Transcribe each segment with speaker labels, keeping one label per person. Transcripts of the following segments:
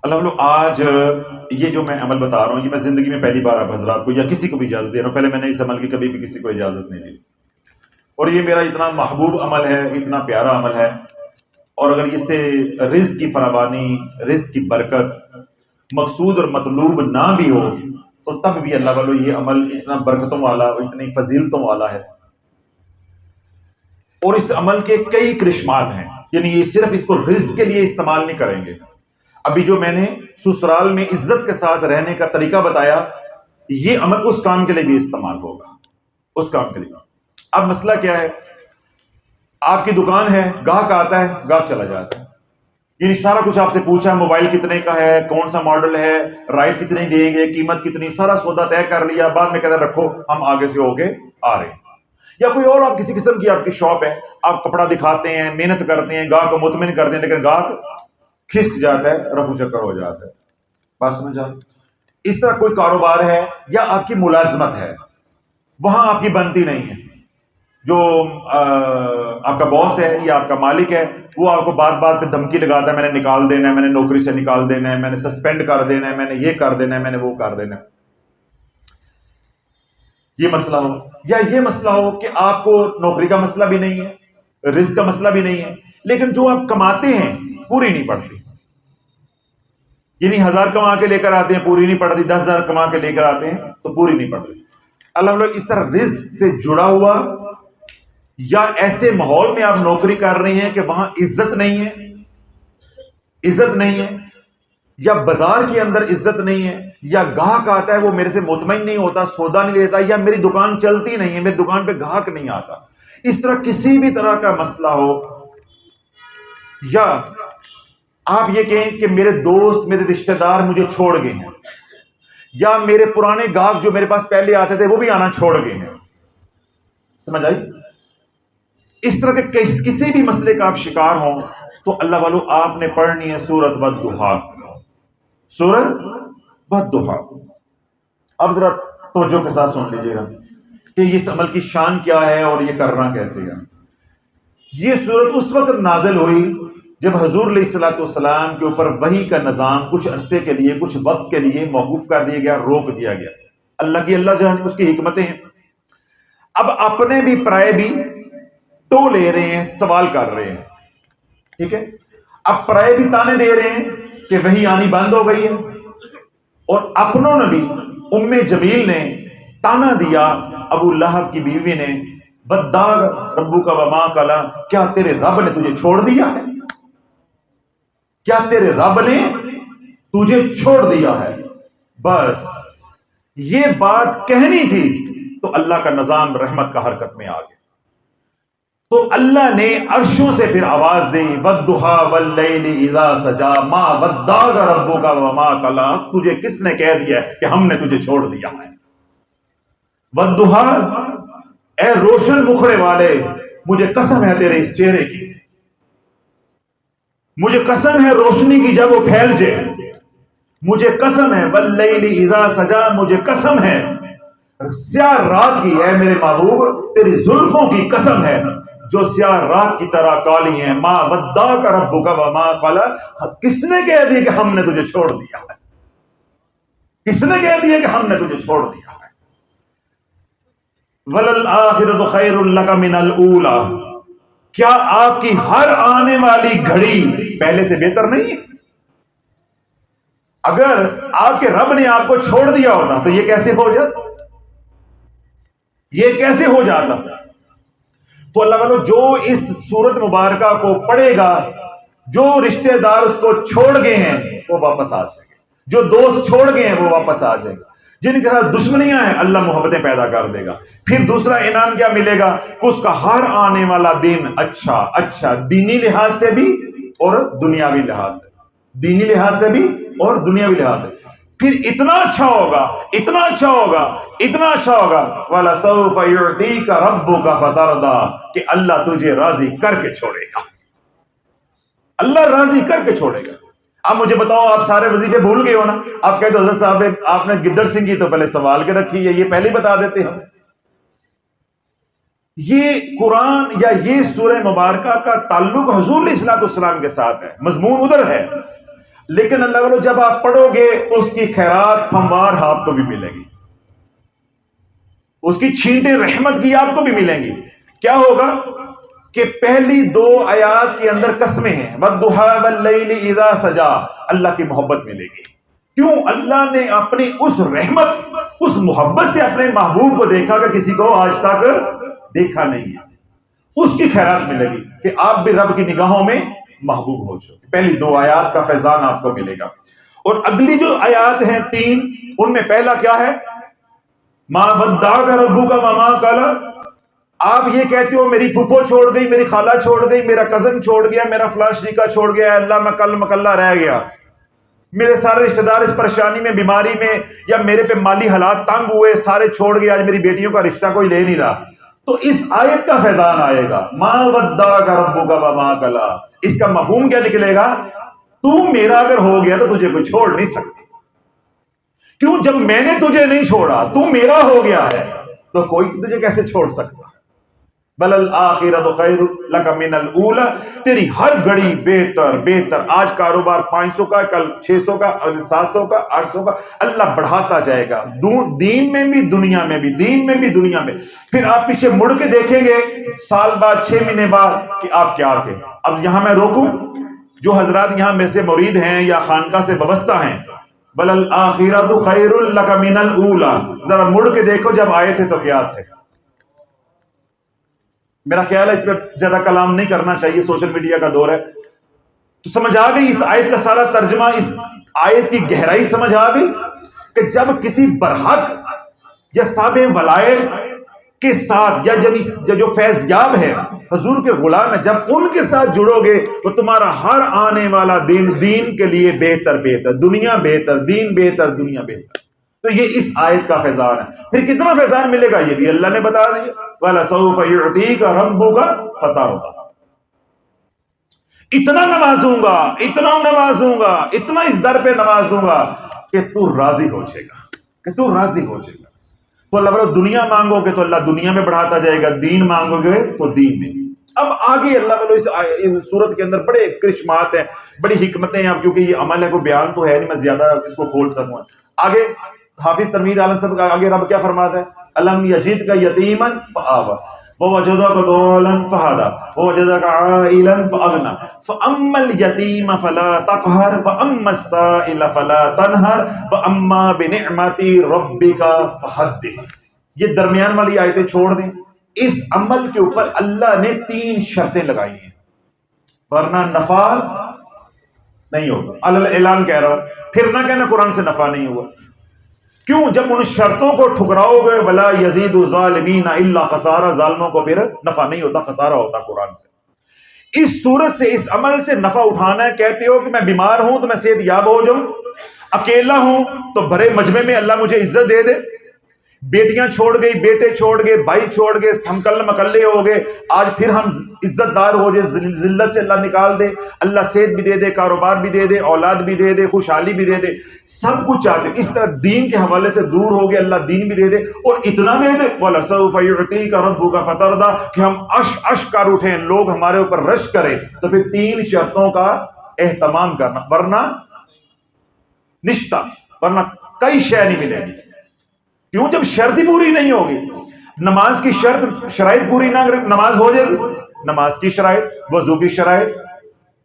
Speaker 1: اللہ آج یہ جو میں عمل بتا رہا ہوں یہ میں زندگی میں پہلی بار آپ حضرات کو یا کسی کو بھی اجازت دے رہا ہوں. پہلے میں نے اس عمل کی کبھی بھی کسی کو اجازت نہیں دی, اور یہ میرا اتنا محبوب عمل ہے, اتنا پیارا عمل ہے. اور اگر اس سے رزق کی فراوانی, رزق کی برکت مقصود اور مطلوب نہ بھی ہو تو تب بھی اللہ والو یہ عمل اتنا برکتوں والا, اتنی فضیلتوں والا ہے. اور اس عمل کے کئی کرشمات ہیں, یعنی یہ صرف اس کو رزق کے لیے استعمال نہیں کریں گے. ابھی جو میں نے سسرال میں عزت کے ساتھ رہنے کا طریقہ بتایا, یہ عمل اس کام کے لیے بھی استعمال ہوگا, اس کام کے لیے. اب مسئلہ کیا ہے, آپ کی دکان ہے, گاہک آتا ہے, گاہک چلا جاتا ہے, یعنی سارا کچھ آپ سے پوچھا, موبائل کتنے کا ہے, کون سا ماڈل ہے, رائٹ کتنی دیں گے, قیمت کتنی, سارا سودا طے کر لیا, بعد میں کہتا رکھو ہم آگے سے ہو کے آ رہے ہیں. یا کوئی اور آپ کسی قسم کی آپ کی شاپ ہے, آپ کپڑا دکھاتے ہیں, محنت کرتے ہیں, گاہک کو مطمئن کرتے ہیں, لیکن گاہک کھسک جاتا ہے, رفو چکر ہو جاتا ہے. بات سمجھ آئی؟ اس طرح کوئی کاروبار ہے یا آپ کی ملازمت ہے, وہاں آپ کی بنتی نہیں ہے. جو آپ کا باس ہے یا آپ کا مالک ہے وہ آپ کو بات بات پہ دھمکی لگاتا ہے, میں نے نکال دینا ہے, میں نے نوکری سے نکال دینا ہے, میں نے سسپینڈ کر دینا ہے, میں نے یہ کر دینا ہے, میں نے وہ کر دینا ہے. یہ مسئلہ ہو, یا یہ مسئلہ ہو کہ آپ کو نوکری کا مسئلہ بھی نہیں ہے, رزق کا مسئلہ بھی نہیں ہے, لیکن جو آپ کماتے ہیں پوری نہیں پڑتی. یعنی 1000 کما کے لے کر آتے ہیں, پوری نہیں پڑتی, 10,000 کما کے لے کر آتے ہیں تو پوری نہیں پڑتی. اللہ اس طرح رزق سے جڑا ہوا یا ایسے ماحول میں آپ نوکری کر رہے ہیں کہ وہاں عزت نہیں ہے, عزت نہیں ہے, یا بازار کے اندر عزت نہیں ہے, یا گاہک آتا ہے وہ میرے سے مطمئن نہیں ہوتا, سودا نہیں لیتا, یا میری دکان چلتی نہیں ہے, میری دکان پہ گاہک نہیں آتا. اس طرح کسی بھی طرح کا مسئلہ ہو, یا آپ یہ کہیں کہ میرے دوست, میرے رشتہ دار مجھے چھوڑ گئے ہیں, یا میرے پرانے گاہک جو میرے پاس پہلے آتے تھے وہ بھی آنا چھوڑ گئے ہیں. سمجھ آئی؟ اس طرح کے کسی بھی مسئلے کا آپ شکار ہوں تو اللہ والو آپ نے پڑھنی ہے سورۃ والضحیٰ, سورۃ والضحیٰ. اب ذرا توجہ کے ساتھ سن لیجیے گا کہ اس عمل کی شان کیا ہے اور یہ کرنا کیسے ہے. یہ سورت اس وقت نازل ہوئی جب حضور علیہ الصلوۃ والسلام کے اوپر وحی کا نظام کچھ عرصے کے لیے, کچھ وقت کے لیے موقوف کر دیا گیا, روک دیا گیا. اللہ جانے اس کی حکمتیں ہیں. اب اپنے بھی پرائے بھی ٹو لے رہے ہیں, سوال کر رہے ہیں, ٹھیک ہے. اب پرائے بھی تانے دے رہے ہیں کہ وحی آنی بند ہو گئی ہے, اور اپنوں نے بھی, ام جمیل نے تانا دیا ابو لہب کی بیوی نے, بداغ ربک وما قلی, کیا تیرے رب نے تجھے چھوڑ دیا ہے, کیا تیرے رب نے تجھے چھوڑ دیا ہے. بس یہ بات کہنی تھی تو اللہ کا نظام رحمت کا حرکت میں آ گیا. تو اللہ نے عرشوں سے پھر آواز دی, والضحیٰ واللیل اذا سجا ما ودعک ربک وما قلی. تجھے کس نے کہہ دیا کہ ہم نے تجھے چھوڑ دیا ہے؟ والضحیٰ, اے روشن مکھڑے والے, مجھے قسم ہے تیرے اس چہرے کی, مجھے قسم ہے روشنی کی جب وہ پھیل جائے, مجھے قسم ہے واللیل اذا سجا, مجھے قسم ہے سیاہ رات کی, ہے میرے محبوب تیری زلفوں کی قسم ہے جو سیاہ رات کی طرح کالی ہیں. ما ودعک ربک وما قلی. کس نے کہہ دیا کہ ہم نے تجھے چھوڑ دیا ہے؟ کس نے کہہ دیا کہ ہم نے تجھے چھوڑ دیا ہے؟ وللآخرۃ خیر لک من الاولی. کیا آپ کی ہر آنے والی گھڑی پہلے سے بہتر نہیں ہے؟ اگر آپ کے رب نے آپ کو چھوڑ دیا ہوتا تو یہ کیسے ہو جاتا, یہ کیسے ہو جاتا؟ تو اللہ والو جو اس سورت مبارکہ کو پڑھے گا, جو رشتہ دار اس کو چھوڑ گئے ہیں وہ واپس آ جائیں گے, جو دوست چھوڑ گئے ہیں وہ واپس آ جائیں گے, جن کے ساتھ دشمنیاں ہیں اللہ محبتیں پیدا کر دے گا. پھر دوسرا انعام کیا ملے گا کہ اس کا ہر آنے والا دن اچھا دینی لحاظ سے بھی اور دنیاوی لحاظ سے, دینی لحاظ سے بھی اور دنیاوی لحاظ سے. پھر اتنا اچھا ہوگا, اتنا اچھا ہوگا, اتنا اچھا ہوگا, وَلَسَوْفَ يُعْطِيكَ رَبُّكَ فَتَرْضَىٰ, کہ اللہ تجھے راضی کر کے چھوڑے گا, اللہ راضی کر کے چھوڑے گا. اب مجھے بتاؤ, آپ سارے وظیفے بھول گئے ہو نا؟ آپ کہتے حضرت صاحب آپ نے گدڑ سنگھ کی تو پہلے سوال کے رکھی ہے, یہ پہلے بتا دیتے ہیں. یہ قرآن یا یہ سورہ مبارکہ کا تعلق حضور علیہ الصلوۃ والسلام کے ساتھ ہے, مضمون ادھر ہے. لیکن اللہ والو جب آپ پڑھو گے تو اس کی خیرات ہموار آپ کو بھی ملے گی، اس کی چھینٹیں رحمت کی آپ کو بھی ملیں گی۔ کیا ہوگا کہ پہلی 2 آیات کے اندر قسمیں ہیں، وَالضُّحَىٰ وَاللَّيْلِ إِذَا سَجَىٰ، اللہ کی محبت ملے گی۔ کیوں؟ اللہ نے اپنی اس رحمت، اس محبت سے اپنے محبوب کو دیکھا کہ کسی کو آج تک دیکھا نہیں ہے، اس کی خیرات ملے گی کہ آپ بھی رب کی نگاہوں میں محبوب ہو چکے۔ پہلی 2 آیات کا فیضان آپ کو ملے گا۔ اور اگلی جو آیات ہیں 3، ان میں پہلا کیا ہے؟ مَا وَدَّعَكَ رَبُّكَ وَمَا قَلَىٰ۔ آپ یہ کہتے ہو میری پھپھو چھوڑ گئی، میری خالہ چھوڑ گئی، میرا کزن چھوڑ گیا، میرا فلاں شریکہ چھوڑ گیا، اللہ میں کل مکلہ رہ گیا، میرے سارے رشتہ دار اس پریشانی میں، بیماری میں، یا میرے پہ مالی حالات تنگ ہوئے، سارے چھوڑ گئے، آج میری بیٹیوں کا رشتہ کوئی لے نہیں رہا۔ تو اس آیت کا فیضان آئے گا، مَا وَدَّعَكَ رَبُّكَ وَمَا قَلَىٰ۔ اس کا مفہوم کیا نکلے گا؟ تو میرا اگر ہو گیا تو تجھے کوئی چھوڑ نہیں سکتا۔ کیوں؟ جب میں نے تجھے نہیں چھوڑا، تو میرا ہو گیا ہے، تو کوئی تجھے کیسے چھوڑ سکتا؟ بل الآخرۃ خیر لک من الاولی، تیری ہر گھڑی بہتر بہتر۔ آج کاروبار 500 کا، کل 600 کا، 700 کا، 800 کا، اللہ بڑھاتا جائے گا، دین میں بھی دنیا میں بھی، دین میں بھی دنیا میں۔ پھر آپ پیچھے مڑ کے دیکھیں گے سال بعد، 6 مہینے بعد کہ آپ کیا تھے۔ اب یہاں میں روکوں، جو حضرات یہاں میں سے مرید ہیں یا خانقاہ سے وابستہ ہیں، بل الآخرۃ خیر لک من الاولی، ذرا مڑ کے دیکھو جب آئے تھے تو کیا تھے۔ میرا خیال ہے اس پہ زیادہ کلام نہیں کرنا چاہیے، سوشل میڈیا کا دور ہے۔ تو سمجھ آ گئی اس آیت کا سارا ترجمہ، اس آیت کی گہرائی سمجھ آ گئی کہ جب کسی برحق یا صاحب ولایت کے ساتھ، یا جو فیض یاب ہے، حضور کے غلام ہے، جب ان کے ساتھ جڑو گے تو تمہارا ہر آنے والا دین کے لیے بہتر بہتر، دنیا بہتر، دین بہتر، دنیا بہتر۔ تو یہ اس آیت کا فیضان ہے۔ پھر کتنا فیضان ملے گا یہ بھی اللہ نے بتا دیا، وَلَسَوْفَ يُعْطِيكَ رَبُّكَ فَتَرْضَىٰ۔ اتنا نوازوں گا، اتنا نوازوں گا، اتنا اس در پہ نواز دوں گا کہ تو راضی ہو جائے گا، کہ تو راضی ہو جائے گا۔ تو اللہ بولو دنیا مانگو گے تو اللہ دنیا میں بڑھاتا جائے گا، دین مانگو گے تو دین میں۔ اب آگے اللہ بولو اس سورت کے اندر بڑے کرشمات ہیں، بڑی حکمتیں ہیں، اب کیونکہ یہ عمل ہے، کوئی بیان تو ہے نہیں میں زیادہ اس کو کھول سکوں۔ آگے حافظ تنویر عالم صاحب آگے رب کیا فرماتا ہے؟ الم یجدک یتیما فآوی ووجدک ضالا فہدی ووجدک عائلا فاغنی فاما الیتیم فلا تقہر واما السائل فلا تنہر واما بنعمت ربک فحدث۔ یہ درمیان والی آیتیں چھوڑ دیں، اس عمل کے اوپر اللہ نے 3 شرطیں لگائی ہیں، ورنہ نفع نہیں ہوگا۔ اعلان کہہ رہا ہوں، پھر نہ کہنا قرآن سے نفع نہیں ہوا۔ کیوں؟ جب ان شرطوں کو ٹھکراؤ گے، ولا یزید الظالمین الا خسارہ، ظالموں کو پھر نفع نہیں ہوتا، خسارہ ہوتا قرآن سے۔ اس صورت سے، اس عمل سے نفع اٹھانا ہے۔ کہتے ہو کہ میں بیمار ہوں تو میں صحت یاب ہو جاؤں، اکیلا ہوں تو بھرے مجمع میں اللہ مجھے عزت دے دے، بیٹیاں چھوڑ گئی، بیٹے چھوڑ گئے، بھائی چھوڑ گئے، ہم کل مکلے ہو گئے، آج پھر ہم عزت دار ہو جائے، ذلت سے اللہ نکال دے، اللہ صحت بھی دے دے، کاروبار بھی دے دے، اولاد بھی دے دے، خوشحالی بھی دے دے، سب کچھ چاہتے ہیں۔ اس طرح دین کے حوالے سے دور ہو گئے، اللہ دین بھی دے دے اور اتنا دے دے، وَلَسَوْفَ يُعْطِيكَ رَبُّكَ فَتَرْضَىٰ، کہ ہم عش کر اٹھیں، لوگ ہمارے اوپر رش کریں، تو پھر 3 شرطوں کا اہتمام کرنا، ورنہ نشتہ، ورنہ کئی شے نہیں ملے گی۔ کیوں؟ جب شرط ہی پوری نہیں ہوگی، نماز کی شرائط پوری نہ کرے نماز ہو جائے گی۔ نماز کی شرائط، وضو کی شرائط،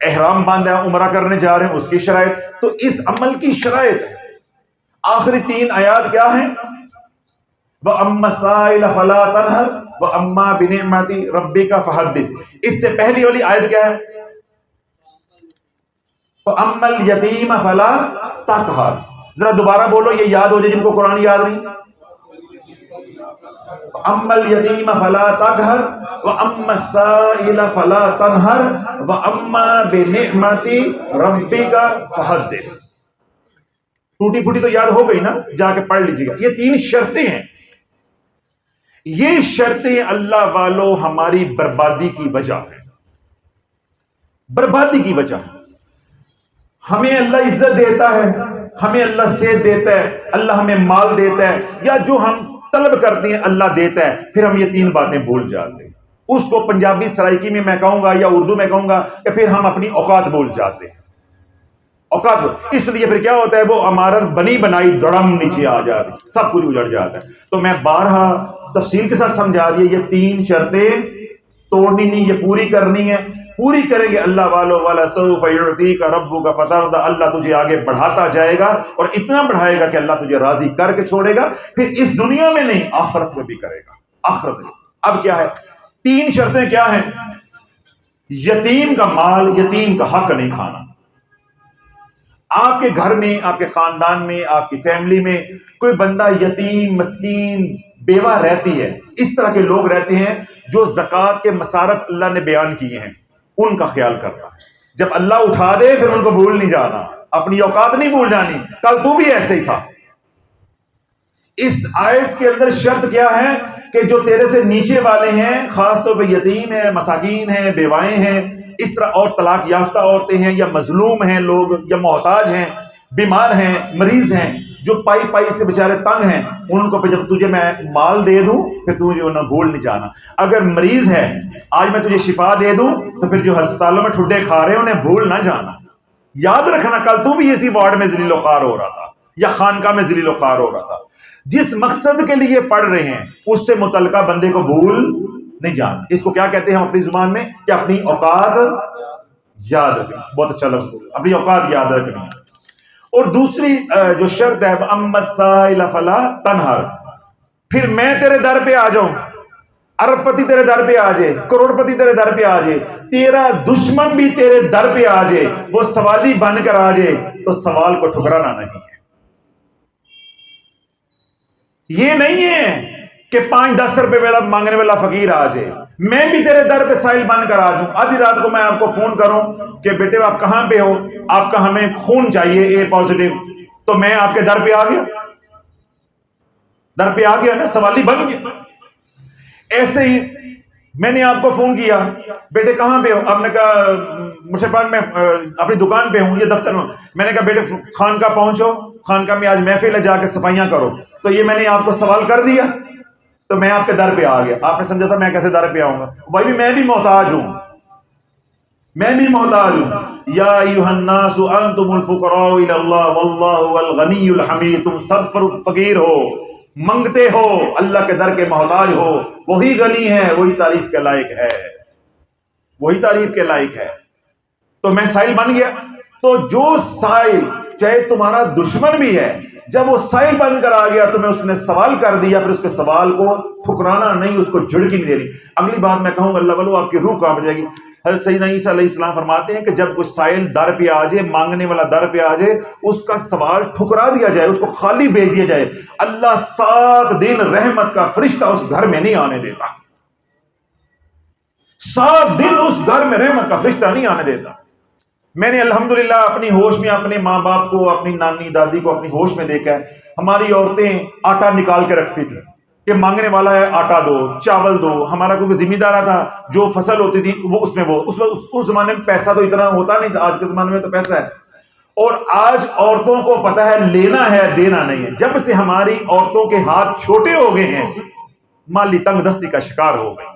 Speaker 1: احرام باندھا عمرہ کرنے جا رہے ہیں اس کی شرائط، تو اس عمل کی شرائط ہے۔ آخری 3 آیات کیا ہیں؟ وَأَمَّا السَّائِلَ فَلَا تَنْهَرْ وَأَمَّا بِنِعْمَتِ رَبِّكَ فَحَدِّثْ۔ اس سے پہلی والی آیت کیا ہے؟ وَأَمَّا الْيَتِيمَ فَلَا تَقْهَرْ۔ ذرا دوبارہ بولو، یہ یاد ہو جائے جن کو قرآن یاد نہیں۔ اما الیتیم فلا تقہر واما السائل فلا تنہر واما بنعمت ربک فحدث۔ ٹوٹی پھوٹی تو یاد ہو گئی نا، جا کے پڑھ لیجیے گا۔ یہ 3 شرطیں ہیں، یہ شرطیں اللہ والو ہماری بربادی کی وجہ ہے، بربادی کی وجہ ہے۔ ہمیں اللہ عزت دیتا ہے، ہمیں اللہ صحت دیتا ہے، اللہ ہمیں مال دیتا ہے، یا جو ہم طلب کرتے ہیں اللہ دیتا ہے، پھر ہم یہ 3 باتیں بھول جاتے ہیں۔ اس کو پنجابی سرائکی میں کہوں گا یا اردو میں کہوں گا کہ پھر ہم اپنی اوقات بھول جاتے ہیں۔ اوقات کو. اس لیے پھر کیا ہوتا ہے, وہ عمارت بنی بنائی دڑم نیچے آ جاتی, سب کچھ اجڑ جاتا ہے. تو میں بارہا تفصیل کے ساتھ سمجھا دیا, یہ 3 شرطیں توڑنی نہیں, یہ پوری کرنی ہے. پوری کریں گے اللہ والو والا سوف یعطیک ربک فترضی, اللہ تجھے آگے بڑھاتا جائے گا اور اتنا بڑھائے گا کہ اللہ تجھے راضی کر کے چھوڑے گا. پھر اس دنیا میں نہیں, آخرت میں بھی کرے گا, آخرت میں. اب کیا ہے 3 شرطیں کیا ہیں؟ یتیم کا مال, یتیم کا حق نہیں کھانا. آپ کے گھر میں, آپ کے خاندان میں, آپ کی فیملی میں کوئی بندہ یتیم, مسکین, بیوہ رہتی ہے, اس طرح کے لوگ رہتے ہیں جو زکوٰۃ کے مصارف اللہ نے بیان کیے ہیں, ان کا خیال کرنا. جب اللہ اٹھا دے پھر ان کو بھول نہیں جانا, اپنی اوقات نہیں بھول جانی, کل تو بھی ایسے ہی تھا. اس آیت کے اندر شرط کیا ہے کہ جو تیرے سے نیچے والے ہیں, خاص طور پہ یتیم ہیں, مساکین ہیں, بیوائیں ہیں, اس طرح اور طلاق یافتہ عورتیں ہیں, یا مظلوم ہیں لوگ, یا محتاج ہیں, بیمار ہیں, مریض ہیں, جو پائی پائی سے بیچارے تنگ ہیں, ان کو جب تجھے میں مال دے دوں پھر تجھے انہیں بھول نہیں جانا. اگر مریض ہے آج میں تجھے شفا دے دوں تو پھر جو ہسپتالوں میں ٹھڈے کھا رہے ہیں انہیں بھول نہ جانا. یاد رکھنا کل تو بھی اسی وارڈ میں ذلیل و خوار ہو رہا تھا, یا خانقاہ میں ذلیل و خوار ہو رہا تھا. جس مقصد کے لیے پڑھ رہے ہیں اس سے متعلقہ بندے کو بھول نہیں جانا. اس کو کیا کہتے ہیں ہم اپنی زبان میں, کہ اپنی اوقات یاد رکھنا. بہت اچھا لفظ بول, اپنی اوقات یاد رکھنی. اور دوسری جو شرط ہے, اما السائل فلا تنہر, پھر میں تیرے در پہ آ جاؤں, ارب پتی تیرے در پہ آ جائے, کروڑ پتی تیرے در پہ آ جائے, تیرا دشمن بھی تیرے در پہ آ جائے, وہ سوالی بن کر آ جائے, تو سوال کو ٹھکرانا نہیں ہے. یہ نہیں ہے کہ 5-10 روپے والا مانگنے والا فقیر آ جائے. میں بھی تیرے در پہ سائل بن کر آ جاؤں, آدھی رات کو میں آپ کو فون کروں کہ بیٹے آپ کہاں پہ ہو, آپ کا ہمیں خون چاہیے اے پازیٹیو, تو میں آپ کے در پہ آ گیا, در پہ آ گیا نا, سوالی بن گیا. ایسے ہی میں نے آپ کو فون کیا, بیٹے کہاں پہ ہو, آپ نے کہا مرشد پاک میں اپنی دکان پہ ہوں, یہ دفتر میں. میں نے کہا بیٹے خانقاہ پہنچو, خانقاہ میں آج محفل ہے, جا کے صفائیاں کرو. تو یہ میں نے آپ کو سوال کر دیا, تو میں آپ کے در پہ آ گیا. آپ نے سمجھا تھا میں کیسے در پہ آؤں گا؟ بھائی میں بھی محتاج ہوں, میں بھی محتاج ہوں. یا ایھا الناس انتم الفقراء الی اللہ واللہ هو الغنی الحمید, تم سب فقیر ہو, منگتے ہو, اللہ کے در کے محتاج ہو, وہی غنی ہے, وہی تعریف کے لائق ہے, وہی تعریف کے لائق ہے. تو میں سائل بن گیا. تو جو سائل چاہے تمہارا دشمن بھی ہے, جب وہ سائل بن کر آ گیا تو میں اس نے سوال کر دیا, پھر اس کے سوال کو ٹھکرانا نہیں, اس کو جھڑکی نہیں دینی. اگلی بات میں کہوں گا اللہ والو آپ کی روح کانپ جائے گی. حضرت سیدنا عیسیٰ علیہ السلام فرماتے ہیں کہ جب کوئی سائل در پہ آ جائے, مانگنے والا در پہ آ جائے, اس کا سوال ٹھکرا دیا جائے, اس کو خالی بھیج دیا جائے, اللہ 7 دن رحمت کا فرشتہ اس گھر میں نہیں آنے دیتا. 7 دن اس گھر میں رحمت کا فرشتہ نہیں آنے دیتا. میں نے الحمدللہ اپنی ہوش میں اپنے ماں باپ کو, اپنی نانی دادی کو اپنی ہوش میں دیکھا ہے. ہماری عورتیں آٹا نکال کے رکھتی تھی کہ مانگنے والا ہے آٹا دو, چاول دو. ہمارا کوئی ذمہ دار تھا, جو فصل ہوتی تھی وہ اس میں اس زمانے میں پیسہ تو اتنا ہوتا نہیں تھا, آج کے زمانے میں تو پیسہ ہے. اور آج عورتوں کو پتا ہے لینا ہے دینا نہیں ہے. جب سے ہماری عورتوں کے ہاتھ چھوٹے ہو گئے ہیں, مالی تنگ دستی کا شکار ہو گئی,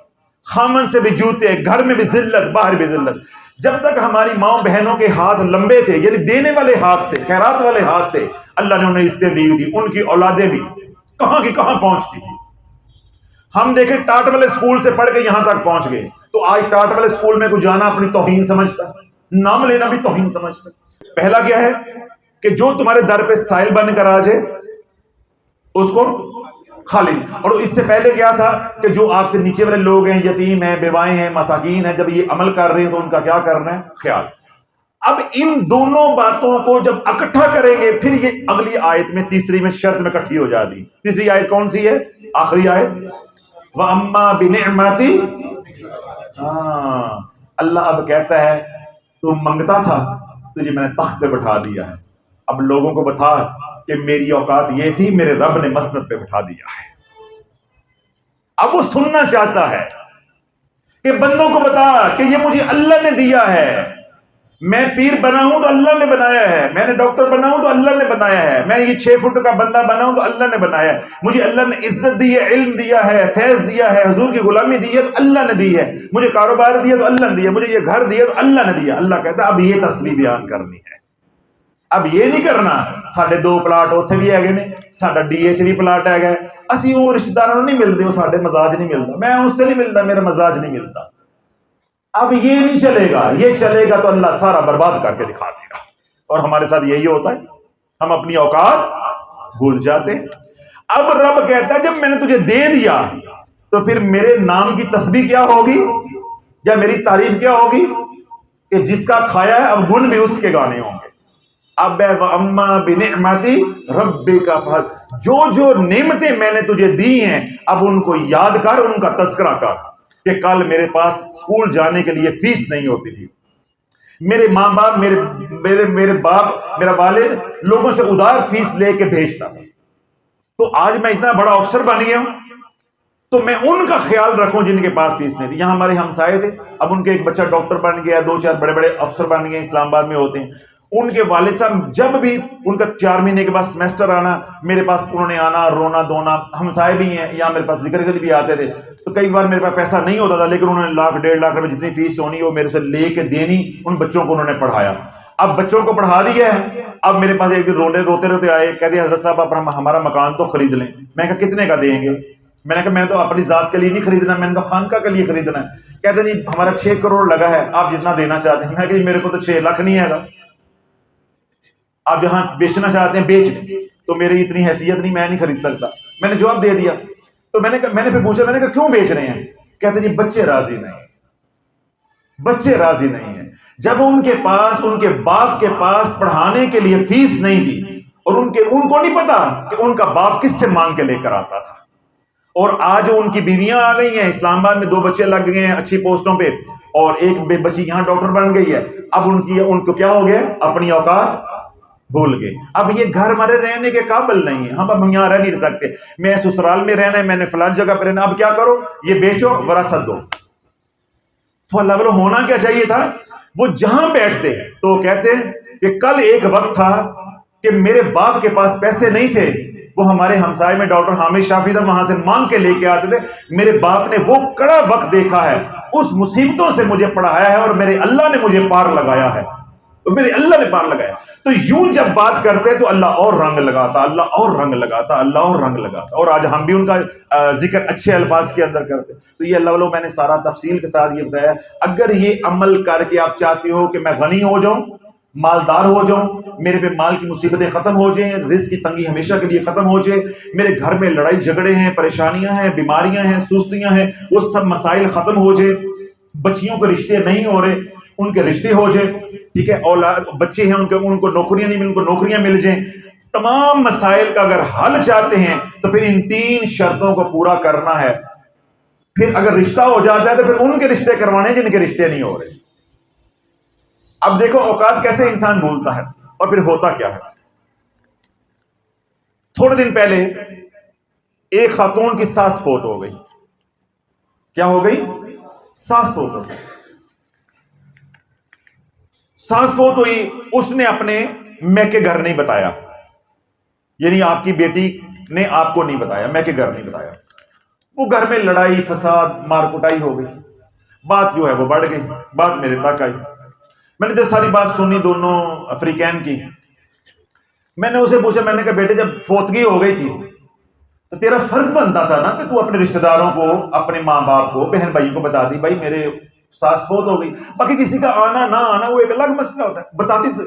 Speaker 1: خامن سے بھی جوتے, گھر میں بھی ذلت, باہر بھی ذلت. جب تک ہماری ماں بہنوں کے ہاتھ لمبے تھے, یعنی دینے والے ہاتھ تھے, خیرات والے ہاتھ تھے, اللہ نے انہیں عزتیں دی ہوئی تھی, ان کی اولادیں بھی کہاں کی کہاں پہنچتی تھی. ہم دیکھیں ٹاٹ والے اسکول سے پڑھ کے یہاں تک پہنچ گئے, تو آج ٹاٹ والے اسکول میں کو جانا اپنی توہین سمجھتا ہے, نام لینا بھی توہین سمجھتا ہے. پہلا کیا ہے کہ جو تمہارے در پہ سائل بن کر آ جائے اس کو خالی. اور اس سے پہلے کیا تھا کہ جو آپ سے نیچے والے لوگ ہیں, یتیم ہیں, بیوائیں ہیں, مساکین ہیں, جب یہ عمل کر رہے ہیں تو ان کا کیا کرنا ہے, خیال. اب ان دونوں باتوں کو جب اکٹھا کریں گے پھر یہ اگلی آیت میں تیسری میں شرط میں اکٹھی ہو جاتی. تیسری آیت کون سی ہے, آخری آیت, وَأَمَّا بِنِعْمَةِ. اللہ اب کہتا ہے تو منگتا تھا, تجھے میں نے تخت پہ بٹھا دیا ہے, اب لوگوں کو بتا کہ میری اوقات یہ تھی, میرے رب نے مسند پہ بٹھا دیا ہے. اب وہ سننا چاہتا ہے کہ بندوں کو بتا کہ یہ مجھے اللہ نے دیا ہے. میں پیر بنا ہوں تو اللہ نے بنایا ہے, میں نے ڈاکٹر بنا ہوں تو اللہ نے بنایا ہے, میں یہ 6 فٹ کا بندہ بنا ہوں تو اللہ نے بنایا ہے. مجھے اللہ نے عزت دی ہے, علم دیا ہے, فیض دیا ہے, حضور کی غلامی دی ہے تو اللہ نے دی ہے, مجھے کاروبار دیا تو اللہ نے دیا, مجھے یہ گھر دیا تو اللہ نے دیا. اللہ کہتا ہے اب یہ تسبیح بیان کرنی ہے. اب یہ نہیں کرنا ساڈے 2 پلاٹ اوتھے بھی ہے نے, ساڈا ڈی ایچ بھی پلاٹ ہے, اسی وہ رشتہ داروں نہیں ملتے, وہ ساڈے مزاج نہیں ملتا, میں اس سے نہیں ملتا, میرا مزاج نہیں ملتا. اب یہ نہیں چلے گا, یہ چلے گا تو اللہ سارا برباد کر کے دکھا دے گا. اور ہمارے ساتھ یہی ہوتا ہے, ہم اپنی اوقات بھول جاتے ہیں. اب رب کہتا ہے جب میں نے تجھے دے دیا تو پھر میرے نام کی تسبیح کیا ہوگی یا میری تعریف کیا ہوگی, کہ جس کا کھایا ہے اب گن بھی اس کے گانے ہوں گے. اب اما بنعمتی ربک فحدث, جو نعمتیں میں نے تجھے دی ہیں اب ان کو یاد کر, ان کا تذکرہ کر, کہ کل میرے پاس اسکول جانے کے لیے فیس نہیں ہوتی تھی, میرے ماں باپ میرے باپ میرا والد لوگوں سے ادھار فیس لے کے بھیجتا تھا, تو آج میں اتنا بڑا افسر بن گیا ہوں تو میں ان کا خیال رکھوں جن کے پاس فیس نہیں تھی. یہاں ہمارے ہمسائے تھے, اب ان کے ایک بچہ ڈاکٹر بن گیا, 2-4 بڑے بڑے افسر بن گئے, اسلام آباد میں ہوتے ہیں. ان کے والد صاحب جب بھی ان کا 4 مہینے کے بعد سمیسٹر آنا, میرے پاس انہوں نے آنا, رونا دھونا. ہمسائے بھی ہیں یہاں میرے پاس ذکر کے لیے بھی آتے تھے, تو کئی بار میرے پاس پیسہ نہیں ہوتا تھا, لیکن انہوں نے 1,00,000 1.5 لاکھ جتنی فیس ہونی وہ میرے سے لے کے دینی, ان بچوں کو انہوں نے پڑھایا. اب بچوں کو پڑھا دیا ہے, اب میرے پاس ایک دن روتے آئے, کہتے ہیں حضرت صاحب آپ ہمارا مکان تو خرید لیں. میں کہا کتنے کا دیں گے؟ میں نے کہا میں نے تو اپنی ذات کے لیے نہیں خریدنا, میں نے تو خانقاہ کے لیے خریدنا ہے. کہتے ہیں جی ہمارا 6 کروڑ لگا ہے, آپ جتنا دینا چاہتے ہیں. میں کہا میرے کو تو 6 لاکھ نہیں ہے گا, آپ جہاں بیچنا چاہتے ہیں بیچ لیں, تو میری اتنی حیثیت نہیں, میں نہیں خرید سکتا. میں نے جواب دے دیا. تو میں نے پھر پوچھا, میں نے کہا کیوں بیچ رہے ہیں؟ کہتے جی بچے راضی نہیں, بچے راضی نہیں ہیں. جب ان کے پاس ان کے باپ کے پاس پڑھانے کے لیے فیس نہیں تھی, اور ان کو نہیں پتا کہ ان کا باپ کس سے مانگ کے لے کر آتا تھا. اور آج ان کی بیویاں آ گئی ہیں, اسلام آباد میں 2 بچے لگ گئے ہیں اچھی پوسٹوں پہ, اور ایک بچی یہاں ڈاکٹر بن گئی ہے. اب ان کو کیا ہو گیا, اپنی اوقات بھول گئے. اب یہ گھر ہمارے رہنے کے قابل نہیں ہے, ہم اب یہاں رہ نہیں سکتے. میں سسرال میں رہنا ہے, میں نے فلان جگہ پہ رہنا, اب کیا کرو, یہ بیچو وراثت دو. تو اللہ والوں ہونا کیا چاہیے تھا, وہ جہاں بیٹھتے تو کہتے کہ کل ایک وقت تھا کہ میرے باپ کے پاس پیسے نہیں تھے, وہ ہمارے ہمسائے میں ڈاکٹر حامد شافی تھا, وہاں سے مانگ کے لے کے آتے تھے. میرے باپ نے وہ کڑا وقت دیکھا ہے, اس مصیبتوں سے مجھے پڑھایا ہے, اور میرے اللہ نے مجھے پار لگایا ہے, تو میرے اللہ نے پار لگایا. تو یوں جب بات کرتے تو اللہ اور رنگ لگاتا, اللہ اور رنگ لگاتا, اللہ اور رنگ لگاتا. اور آج ہم بھی ان کا ذکر اچھے الفاظ کے اندر کرتے. تو یہ اللہ والوں میں نے سارا تفصیل کے ساتھ یہ بتایا. اگر یہ عمل کر کے آپ چاہتے ہو کہ میں غنی ہو جاؤں, مالدار ہو جاؤں, میرے پہ مال کی مصیبتیں ختم ہو جائیں, رزق کی تنگی ہمیشہ کے لیے ختم ہو جائے, میرے گھر میں لڑائی جھگڑے ہیں, پریشانیاں ہیں, بیماریاں ہیں, سستیاں ہیں, وہ سب مسائل ختم ہو جائے, بچیوں کے رشتے نہیں ہو رہے ان کے رشتے ہو جائے, ٹھیک ہے, اولاد بچے ہیں ان کو نوکریاں نہیں مل, ان کو نوکریاں مل جائیں. تمام مسائل کا اگر حل چاہتے ہیں تو پھر ان 3 شرطوں کو پورا کرنا ہے. پھر اگر رشتہ ہو جاتا ہے تو پھر ان کے رشتے کروانے جن کے رشتے نہیں ہو رہے. اب دیکھو اوقات کیسے انسان بھولتا ہے, اور پھر ہوتا کیا ہے. تھوڑے دن پہلے ایک خاتون کی ساس فوت ہو گئی. کیا ہو گئی؟ ساس فوت ہو گئی. ساس فوت ہوئی, اس نے اپنے میکے گھر نہیں بتایا, یعنی آپ کی بیٹی نے آپ کو نہیں بتایا, میکے گھر نہیں بتایا. وہ گھر میں لڑائی فساد مار کٹائی ہو گئی. بات جو ہے وہ بڑھ گئی, بات میرے تک آئی. میں نے جب ساری بات سنی دونوں افریقین کی, میں نے اسے پوچھا, میں نے کہا بیٹے جب فوتگی ہو گئی تھی تو تیرا فرض بنتا تھا نا کہ تو اپنے رشتہ داروں کو, اپنے ماں باپ کو, بہن بھائیوں کو بتا دی, بھائی میرے ساس فوت ہو گئی. باقی کسی کا آنا نہ آنا وہ ایک الگ مسئلہ ہوتا ہے, بتاتی تو.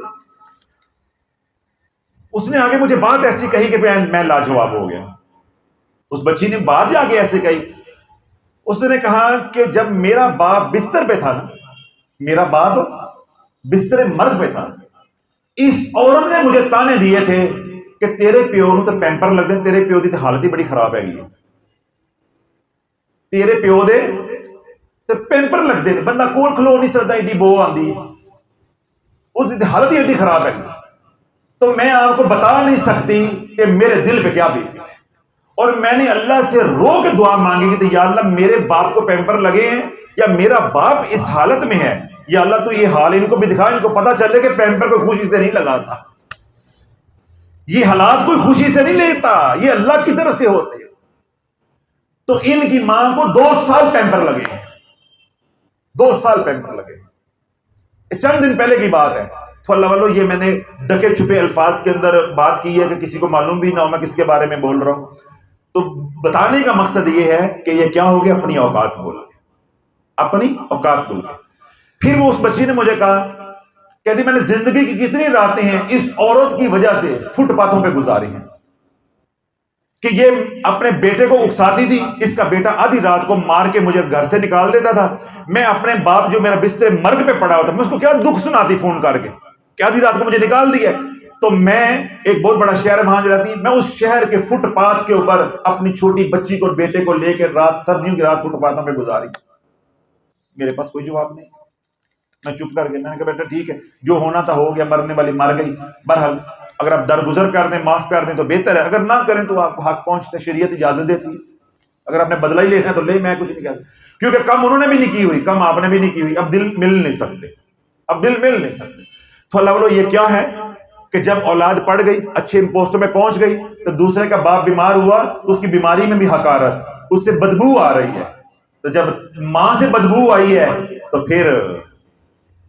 Speaker 1: اس نے آگے مجھے بات ایسی کہی کہ میں لاجواب ہو گیا. اس بچی نے بات آگے ایسے کہی, اس نے کہا کہ جب میرا باپ بستر پہ تھا نا, میرا باپ بستر مرگ پہ تھا, اس عورت نے مجھے تانے دیے تھے کہ تیرے پیو نو تو پیمپر لگ دے, تیرے پیو دی تو حالت ہی بڑی خراب ہے گی, تیرے پیو دے تو پیمپر لگ دے, بندہ کول کھلو نہیں سکتا, ایڈی بو آندی, اس دی حالت ہی ایڈی خراب ہے. تو میں آپ کو بتا نہیں سکتی کہ میرے دل پہ کیا بیتی تھی. اور میں نے اللہ سے رو کے دعا مانگی کہ یا اللہ میرے باپ کو پیمپر لگے ہیں یا میرا باپ اس حالت میں ہے, یا اللہ تو یہ حال ان کو بھی دکھا, ان کو پتا چلے کہ پیمپر کوئی خوشی سے نہیں لگاتا, یہ حالات کوئی خوشی سے نہیں لیتا, یہ اللہ کی طرف سے ہوتے ہیں. تو ان کی ماں کو 2 سال پیمپر لگے ہیں, 2 سال پیمپر لگے ہیں. چند دن پہلے کی بات ہے. تو اللہ والو یہ میں نے ڈکے چھپے الفاظ کے اندر بات کی ہے کہ کسی کو معلوم بھی نہ ہو میں کس کے بارے میں بول رہا ہوں. تو بتانے کا مقصد یہ ہے کہ یہ کیا ہو گیا، اپنی اوقات بول گئے، اپنی اوقات بول گئے. پھر وہ اس بچی نے مجھے کہا، کہتی میں نے زندگی کی کتنی راتیں ہیں اس عورت کی وجہ سے فٹ پاتھوں پہ گزاری ہیں، کہ یہ اپنے بیٹے کو اکساتی تھی، اس کا بیٹا آدھی رات کو مار کے مجھے گھر سے نکال دیتا تھا، میں اپنے باپ جو میرا بستر مرگ پہ پڑا ہوتا میں اس کو کیا دکھ سناتی فون کر کے کہ آدھی رات کو مجھے نکال دیا. تو میں ایک بہت بڑا شہر وہاں رہتی، میں اس شہر کے فٹ پاتھ کے اوپر اپنی چھوٹی بچی کو اور بیٹے کو لے کے رات، سردیوں کی رات فٹ پاتھوں پہ گزاری. میرے پاس کوئی جواب نہیں، میں چپ کر گیا. میں نے کہا بیٹا ٹھیک ہے، جو ہونا تھا ہو گیا، مرنے والی مر گئی. بہرحال اگر آپ درگزر کر دیں، معاف کر دیں تو بہتر ہے، اگر نہ کریں تو آپ کو حق پہنچتے، شریعت اجازت دیتی ہے. اگر آپ نے بدلہ ہی لینا ہے تو لے، میں کچھ نہیں کہتا، کیونکہ کم انہوں نے بھی نہیں کی ہوئی، کم آپ نے بھی نہیں کی ہوئی. اب دل مل نہیں سکتے، اب دل مل نہیں سکتے. تو اللہ والو یہ کیا ہے کہ جب اولاد پڑ گئی، اچھے پوسٹوں میں پہنچ گئی، تو دوسرے کا باپ بیمار ہوا تو اس کی بیماری میں بھی حقارت، اس سے بدبو آ رہی ہے. تو جب ماں سے بدبو آئی ہے تو پھر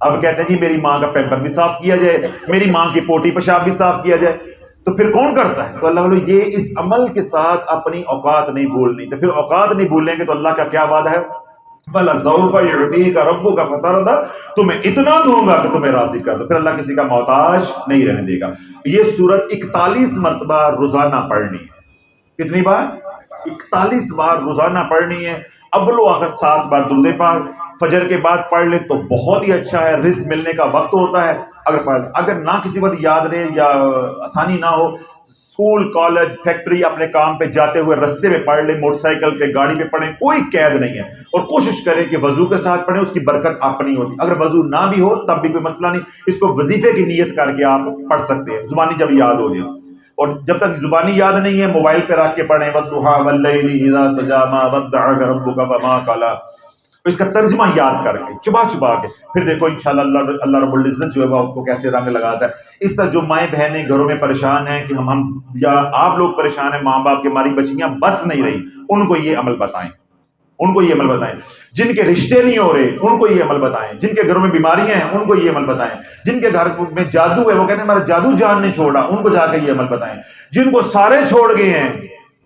Speaker 1: اب کہتے ہیں جی میری ماں کا پیمپر بھی صاف کیا جائے، میری ماں کی پوٹی پیشاب بھی صاف کیا جائے. تو پھر کون کرتا ہے؟ تو اللہ والو یہ اس عمل کے ساتھ اپنی اوقات نہیں بھولنی. تو پھر اوقات نہیں بھولیں گے تو اللہ کا کیا وعدہ ہے؟ وَلَسَوْفَ يُعْطِيكَ رَبُّكَ فَتَرْضَىٰ، تمہیں اتنا دوں گا کہ تمہیں راضی کر دو. پھر اللہ کسی کا محتاج نہیں رہنے دے گا. یہ سورت 41 مرتبہ روزانہ پڑھنی ہے. کتنی بار؟ 41 بار روزانہ پڑھنی ہے. اول و آخر 7 بار درود پاک. فجر کے بعد پڑھ لے تو بہت ہی اچھا ہے، رزق ملنے کا وقت ہوتا ہے. اگر پڑھ لیں، اگر نہ کسی وقت یاد رہے یا آسانی نہ ہو، اسکول، کالج، فیکٹری، اپنے کام پہ جاتے ہوئے رستے میں پڑھ لیں، موٹر سائیکل پہ، گاڑی پہ پڑھیں، کوئی قید نہیں ہے. اور کوشش کریں کہ وضو کے ساتھ پڑھیں، اس کی برکت اپنی ہوتی. اگر وضو نہ بھی ہو تب بھی کوئی مسئلہ نہیں، اس کو وظیفے کی نیت کر کے آپ پڑھ سکتے ہیں، زبانی جب یاد ہو جائے. اور جب تک زبانی یاد نہیں ہے موبائل پہ رکھ کے پڑھیں، وَالضُّحَىٰ وَاللَّيْلِ إِذَا سَجَىٰ مَا وَدَّعَكَ رَبُّكَ وَمَا قَلَىٰ. اس کا ترجمہ یاد کر کے چبا چبا کے پھر دیکھو انشاءاللہ اللہ رب العزت جو ہے وہ آپ کو کیسے رنگ لگاتا ہے. اس طرح جو مائیں بہنیں گھروں میں پریشان ہیں کہ ہم یا آپ لوگ پریشان ہیں، ماں باپ کے، ہماری بچیاں بس نہیں رہی، ان کو یہ عمل بتائیں، ان کو یہ عمل بتائیں. جن کے رشتے نہیں ہو رہے ان کو یہ عمل بتائیں. جن کے گھروں میں بیماریاں ہیں ان کو یہ عمل بتائیں. جن کے گھر میں جادو ہے، وہ کہتے ہیں ہمارا جادو جان نہیں چھوڑا، ان کو جا کے یہ عمل بتائیں. جن کو سارے چھوڑ گئے ہیں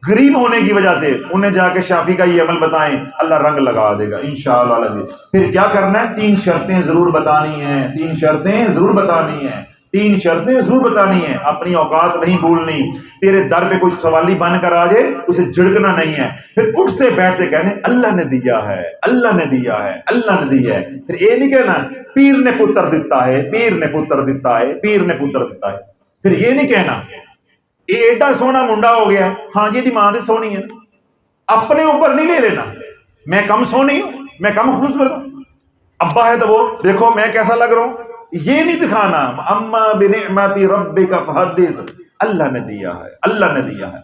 Speaker 1: غریب ہونے کی وجہ سے، انہیں جا کے شافی کا یہ عمل بتائیں، اللہ رنگ لگا دے گا انشاءاللہ العزیز. پھر کیا کرنا ہے؟ 3 شرطیں ضرور بتانی ہیں، 3 شرطیں ضرور بتانی ہیں، 3 شرطیں ضرور بتانی ہیں. اپنی اوقات نہیں بھولنی. تیرے در پہ کوئی سوالی بن کر آ جائے اسے جھڑکنا نہیں ہے. پھر اٹھتے بیٹھتے کہنے اللہ نے دیا ہے، اللہ نے دیا ہے، اللہ نے دیا ہے. پھر یہ نہیں کہنا پیر نے پتر دیتا ہے، پیر نے پتر دیتا ہے، پیر نے پتر دیتا ہے. پھر یہ نہیں کہنا یہ ایڈا سونا منڈا ہو گیا ہے، ہاں جی دی ماں دی سونی ہے. اپنے اوپر نہیں لے لینا میں کم سونی ہوں، میں کم خوبصورت ہوں. ابا ہے تو وہ دیکھو میں کیسا لگ رہا ہوں، یہ نہیں دکھانا. اما بنعمت ربک فحدث، اللہ نے دیا ہے، اللہ نے دیا ہے،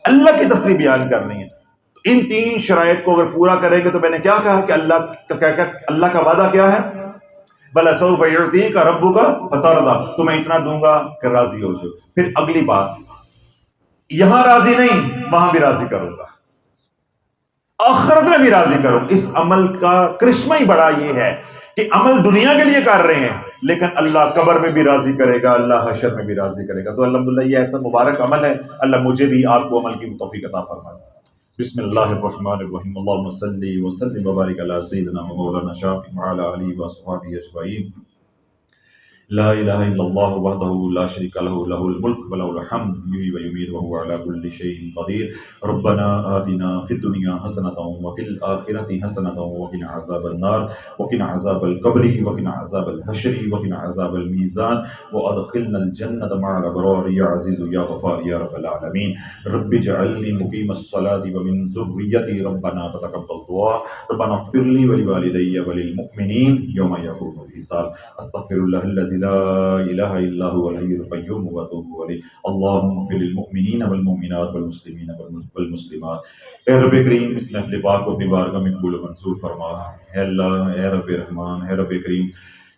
Speaker 1: اللہ کی تصویر بیان کرنی ہے. ان 3 شرائط کو اگر پورا کریں گے تو میں نے کیا کہا کہ اللہ کا وعدہ کیا ہے؟ وَلَسَوْفَ يُعْطِيكَ رَبُّكَ فَتَرْضَىٰ، تمہیں اتنا دوں گا کہ راضی ہو جاؤ. پھر اگلی بات، یہاں راضی نہیں وہاں بھی راضی کروں گا، آخرت میں بھی راضی کروں. اس عمل کا کرشمہ ہی بڑا یہ ہے کہ عمل دنیا کے لیے کر رہے ہیں لیکن اللہ قبر میں بھی راضی کرے گا، اللہ حشر میں بھی راضی کرے گا. تو الحمدللہ یہ ایسا مبارک عمل ہے. اللہ مجھے بھی آپ کو عمل کی توفیق عطا فرمائے. بسم اللہ الرحمن الرحیم. اللہم صلی وسلم وبارک علی سیدنا و مولانا شافی وعلی آلہ وصحبہ اجمعین. لا الہ الا اللہ وحدہ لا شریک لہ لہ الملک ولہ الحمد یحیی و یمیت وہو علی کل شیء قدیر. ربنا آتنا فی الدنیا حسنۃ وفی الآخرۃ حسنۃ وقنا عذاب النار وقنا عذاب القبر وقنا عذاب الحشر وقنا عذاب المیزان وادخلنا الجنۃ مع الابرار یا عزیز یا غفار یا رب العالمین. رب اجعلنی مقیم الصلاۃ ومن ذریتی ربنا وتقبل دعاء. ربنا اغفر لی ولوالدی وللمؤمنین یوم یقوم الحساب. استغفر اللہ الذی لا الہ الا هو الحی القیوم واتوب الیہ. اللهم اغفر للمؤمنین والمؤمنات والمسلمین والمسلمات. اے رب کریم اس محفل پاک کو اپنی بارگاہ میں قبول و منظور فرما. اے اللہ، اے رب رحمان، اے رب کریم،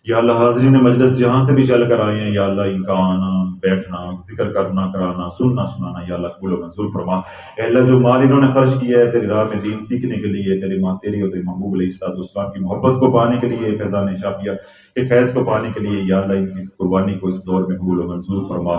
Speaker 1: یا اللہ حاضرین مجلس جہاں سے بھی چل کر آئے ہیں یا اللہ ان کا آنا بیٹھنا ذکر کرنا کرانا سننا سنانا یا اللہ قبول و منظور فرما۔ اے اللہ جو مال انہوں نے خرچ کیا ہے تیری راہ میں دین سیکھنے کے لیے، تیری اور تیرے محبوب علیہ السلام کی محبت کو پانے کے لیے، فیضان شافیہ کے فیض کو پانے کے لیے یا اللہ ان کی قربانی کو اس دور میں قبول و منظور فرما۔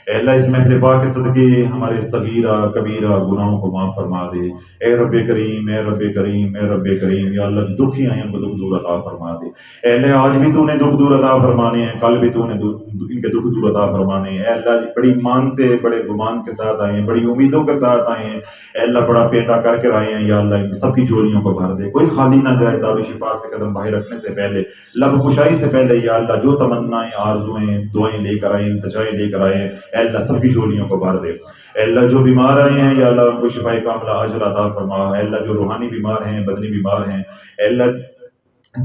Speaker 1: اے اللہ اس محل پاک کے صدقے ہمارے صغیرہ کبیرہ گناہوں کو معاف فرما دے۔ اے رب کریم اے رب کریم اے رب کریم یا اللہ جو دکھی آئے ہیں ان کو دکھ دور عطا فرما دے۔ اے اللہ آج بھی تو نے دکھ دور عطا فرمانے ہیں، کل بھی تو نے ان کے دکھ دور عطا فرمانے ہیں۔ اے اللہ بڑی مان سے بڑے گمان کے ساتھ آئے ہیں، بڑی امیدوں کے ساتھ آئے ہیں، اے اللہ بڑا پیٹا کر کے آئے ہیں یا اللہ ان سب کی جھولیوں کو بھر دے، کوئی خالی نہ جائے۔ دار الشفا سے قدم باہر رکھنے سے پہلے، لب کشائی سے پہلے یا اللہ جو تمنائیں آرزویں دعائیں لے کر آئے التجائیں لے کر آئے ہیں اے اللہ سب کی جھولیوں کو بھر دے۔ اے اللہ جو بیمار آئے ہیں یا اللہ ان کو شفائے کاملہ اجر عطا فرما۔ اے اللہ جو روحانی بیمار ہیں بدنی بیمار ہیں، اے اللہ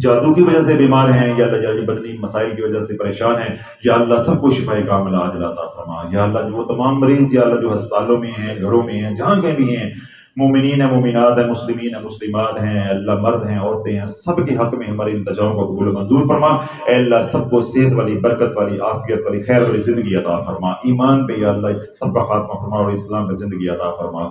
Speaker 1: جادو کی وجہ سے بیمار ہیں یا اللہ بدنی مسائل کی وجہ سے پریشان ہیں یا اللہ سب کو شفائے کاملہ عاجلہ عطا فرما۔ یا اللہ جو وہ تمام مریض یا اللہ جو ہسپتالوں میں ہیں، گھروں میں ہیں، جہاں کہیں بھی ہیں، مومنین ہیں مومنات ہیں مسلمین ہیں مسلمات ہیں، اللہ مرد ہیں عورتیں ہیں، سب کے حق میں ہماری التجاؤں کو قبول و منظور فرما۔ اے اللہ سب کو صحت والی برکت والی عافیت والی خیر والی زندگی عطا فرما، ایمان پہ یا اللہ سب کا خاتمہ فرما اور اسلام پہ زندگی عطا فرما۔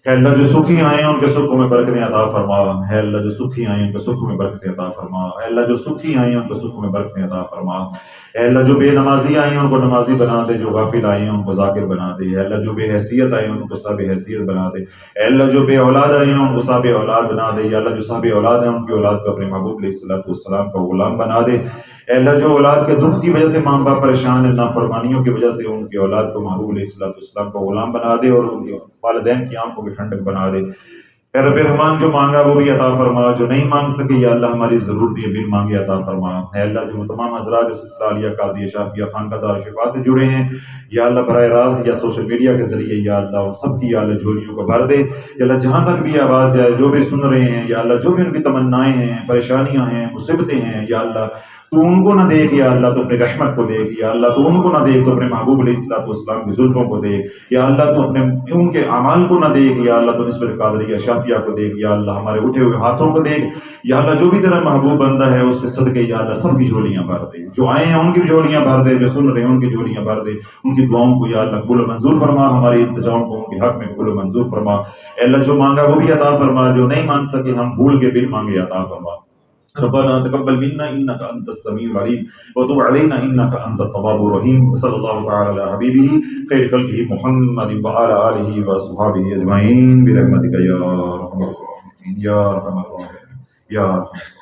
Speaker 1: اے اللہ جو سکھی آئے ہیں ان کے سکھوں میں برکتیں عطا فرما۔ اے اللہ جو سکھی آئے ہیں ان کے سکھوں میں برکتیں عطا فرما۔ اے اللہ جو سکھی آئے ہیں ان کے سکھوں میں برکتیں عطا فرما۔ اے اللہ جو بے نمازی آئے ہیں ان کو نمازی بنا دے، جو غافل آئے ہیں ان کو ذاکر بنا دے۔ اے اللہ جو بے حیثیت آئے ہیں ان کو صاحب حیثیت بنا دے۔ اے اللہ جو بے اولاد آئے ہیں ان کو صاحب اولاد بنا دے۔ یا اللہ جو صاحب اولاد ہیں ان کی اولاد کو اپنے محبوب علیہ السلام کا غلام بنا دے۔ اے اللہ جو اولاد کے دکھ کی وجہ سے ماں باپ پریشان ہیں، نافرمانیوں کی وجہ سے ان کی اولاد کو محبوب علیہ السلام کا غلام بنا دے اور ان کے والدین کی آنکھوں کی ٹھنڈک بنا دے۔ اے رب رحمان جو مانگا وہ بھی عطا فرما، جو نہیں مانگ سکے یا اللہ ہماری ضرورتیں بن مانگے عطا فرما۔ اے اللہ جو تمام حضرات جو سلسلہ عالیہ قادریہ شافعیہ خانقاہ دارالشفا سے جڑے ہیں یا اللہ براہ راست یا سوشل میڈیا کے ذریعے یا اللہ ان سب کی یا اللہ جھولیوں کو بھر دے۔ یا اللہ جہاں تک بھی آواز جائے، جو بھی سن رہے ہیں یا اللہ جو بھی ان کی تمنائیں ہیں پریشانیاں ہیں مصیبتیں ہیں یا اللہ تو ان کو نہ دیکھ یا اللہ تو اپنے رحمت کو دیکھ یا اللہ تو ان کو نہ دیکھ تو اپنے محبوب علیہ السلام کی زلفوں کو دیکھ یا اللہ تو اپنے ان کے اعمال کو نہ دیکھ یا اللہ تو نسبت قادریہ شافعیہ کو دیکھ یا اللہ ہمارے اٹھے ہوئے ہاتھوں کو دیکھ یا اللہ جو بھی تیرا محبوب بندہ ہے اس کے صدقے یا اللہ سب کی جھولیاں بھر دے، جو آئے ہیں ان کی جھولیاں بھر دے، جو سن رہے ہیں ان کی جھولیاں بھر دے، ان کی دعاؤں کو یا اللہ قبول و منظور فرما، ہماری التجاؤں کو ان کے حق میں قبول و منظور فرما۔ اے اللہ جو مانگا وہ بھی عطا فرما، جو نہیں مانگ سکے ہم بھول کے بن مانگے عطا فرما۔ ربنا تقبل منا انك انت السميع العليم وتب علينا انك انت التواب الرحيم وصلى الله تعالى على حبيبه خير خلقه محمد وعلى اله وصحبه اجمعين برحمتك يا ارحم الراحمين يا ارحم الراحمين يا ارحم